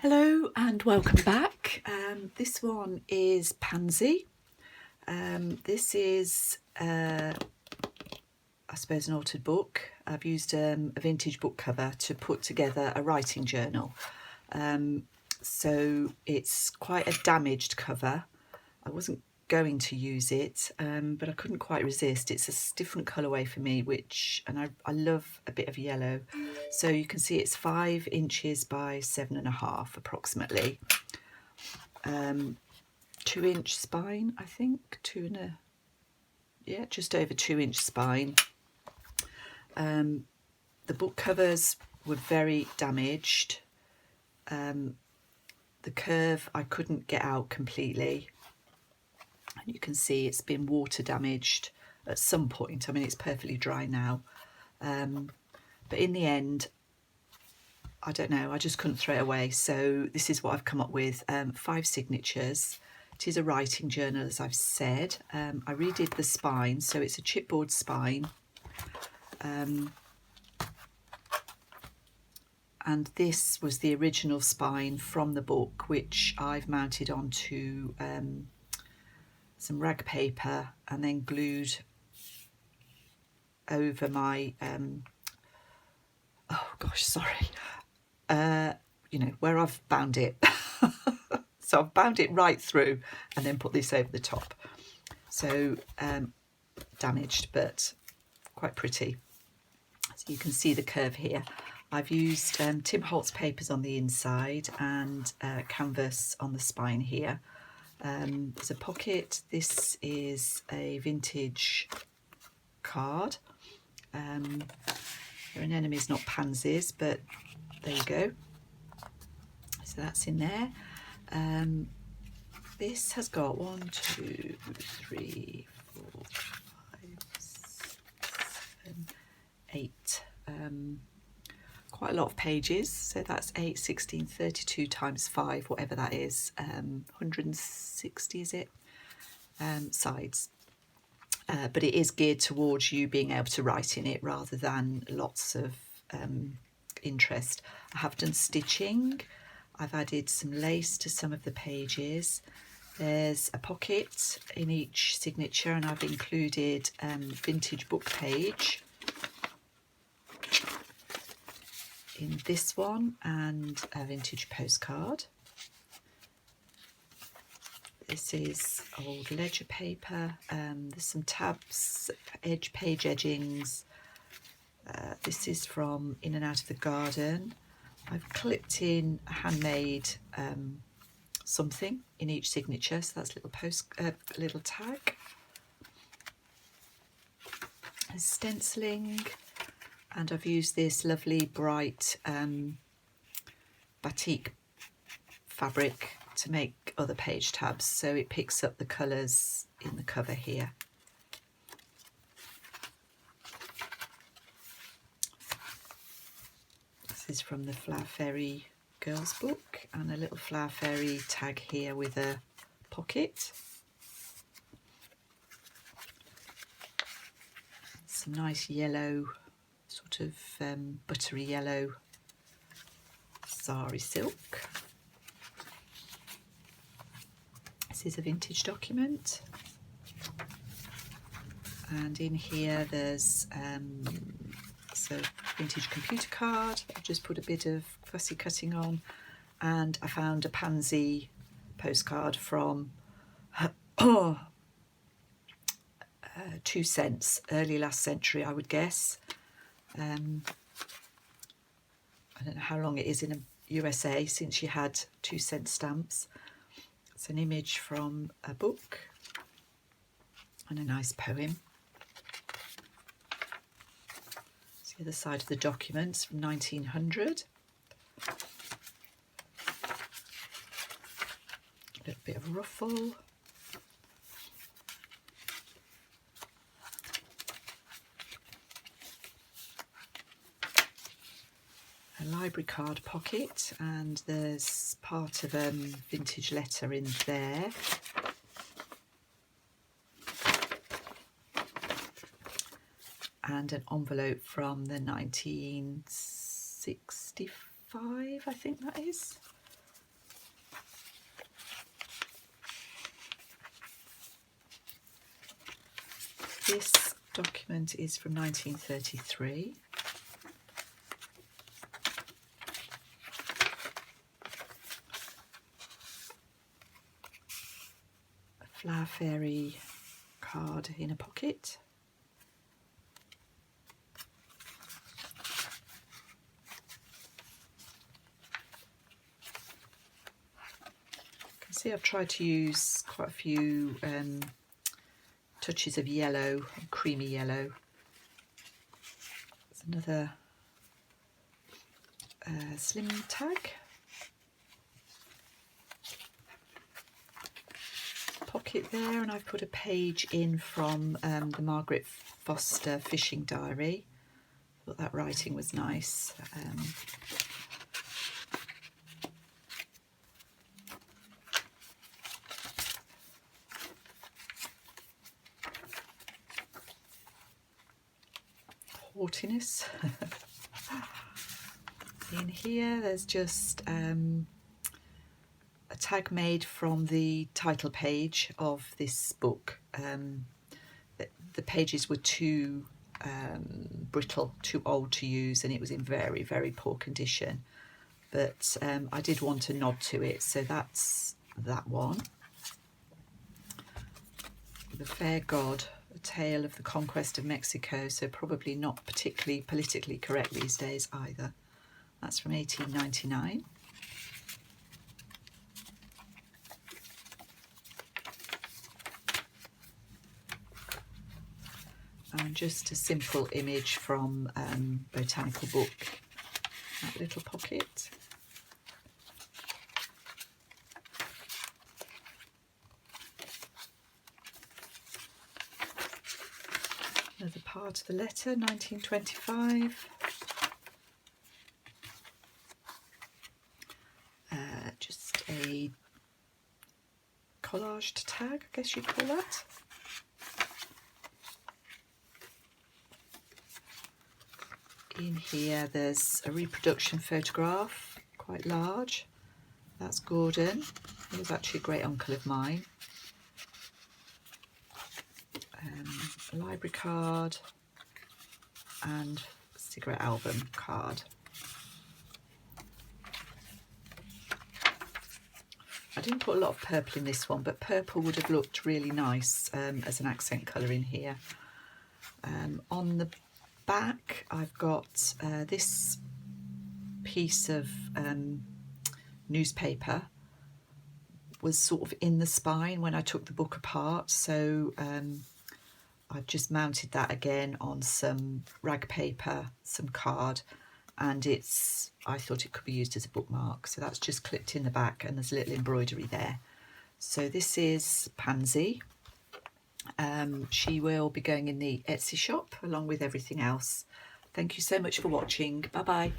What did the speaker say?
Hello and welcome back. This one is Pansy. This is, I suppose, an altered book. I've used a vintage book cover to put together a writing journal. So it's quite a damaged cover. I wasn't going to use it, but I couldn't quite resist. It's a different colourway for me, and I love a bit of yellow. So you can see it's 5 inches by 7.5 approximately. 2-inch spine, I think, just over 2-inch spine. The book covers were very damaged. The curve I couldn't get out completely. And you can see it's been water damaged at some point. I mean, it's perfectly dry now. But in the end, I don't know, I just couldn't throw it away. So this is what I've come up with, 5 signatures. It is a writing journal, as I've said. I redid the spine, so it's a chipboard spine. And this was the original spine from the book, which I've mounted onto some rag paper and then glued over my, oh gosh, sorry, you know, where I've bound it. So I've bound it right through and then put this over the top. So damaged, but quite pretty. So you can see the curve here. I've used Tim Holtz papers on the inside and canvas on the spine here. There's a pocket. This is a vintage card. They're anemones, not pansies, but there you go. So that's in there. This has got 1, 2, 3, 4, 5, 6, 7, 8. Quite a lot of pages. So that's 8, 16, 32 times 5, whatever that is. 160, is it? Sides. But it is geared towards you being able to write in it rather than lots of interest. I have done stitching. I've added some lace to some of the pages. There's a pocket in each signature, and I've included vintage book page in this one and a vintage postcard. This is old ledger paper. There's some tabs, page edgings. This is from In and Out of the Garden. I've clipped in a handmade something in each signature, so that's a little tag. There's stenciling, and I've used this lovely bright batik fabric to make other page tabs, so it picks up the colours in the cover here. This is from the Flower Fairy Girls book, and a little Flower Fairy tag here with a pocket. Some nice yellow, sort of buttery yellow sari silk. This is a vintage document, and in here there's a vintage computer card. I've just put a bit of fussy cutting on, and I found a Pansy postcard from 2 cents, early last century, I would guess. I don't know how long it is in the USA since you had 2-cent stamps. It's an image from a book and a nice poem. It's the other side of the documents from 1900. A little bit of ruffle. A library card pocket, and there's part of a vintage letter in there. And an envelope from the 1965, I think that is. This document is from 1933. A flower fairy card in a pocket. You can see I've tried to use quite a few touches of yellow, creamy yellow. There's another slim tag. Pocket there, and I've put a page in from the Margaret Foster fishing diary. Thought that writing was nice. Haughtiness. In here there's just a tag made from the title page of this book. The pages were too brittle, too old to use, and it was in very, very poor condition. But I did want a nod to it, so that's that one. The Fair God, a tale of the conquest of Mexico, so probably not particularly politically correct these days either. That's from 1899. And just a simple image from Botanical Book, that little pocket. Another part of the letter, 1925. Just a collaged tag, I guess you'd call that. In here there's a reproduction photograph, quite large. That's Gordon. He was actually a great uncle of mine. A library card and cigarette album card. I didn't put a lot of purple in this one, but purple would have looked really nice as an accent colour in here. On the back I've got this piece of newspaper was sort of in the spine when I took the book apart, so I've just mounted that again on some rag paper, some card, and I thought it could be used as a bookmark, so that's just clipped in the back, and there's a little embroidery there. So this is Pansy. She will be going in the Etsy shop along with everything else. Thank you so much for watching. Bye bye.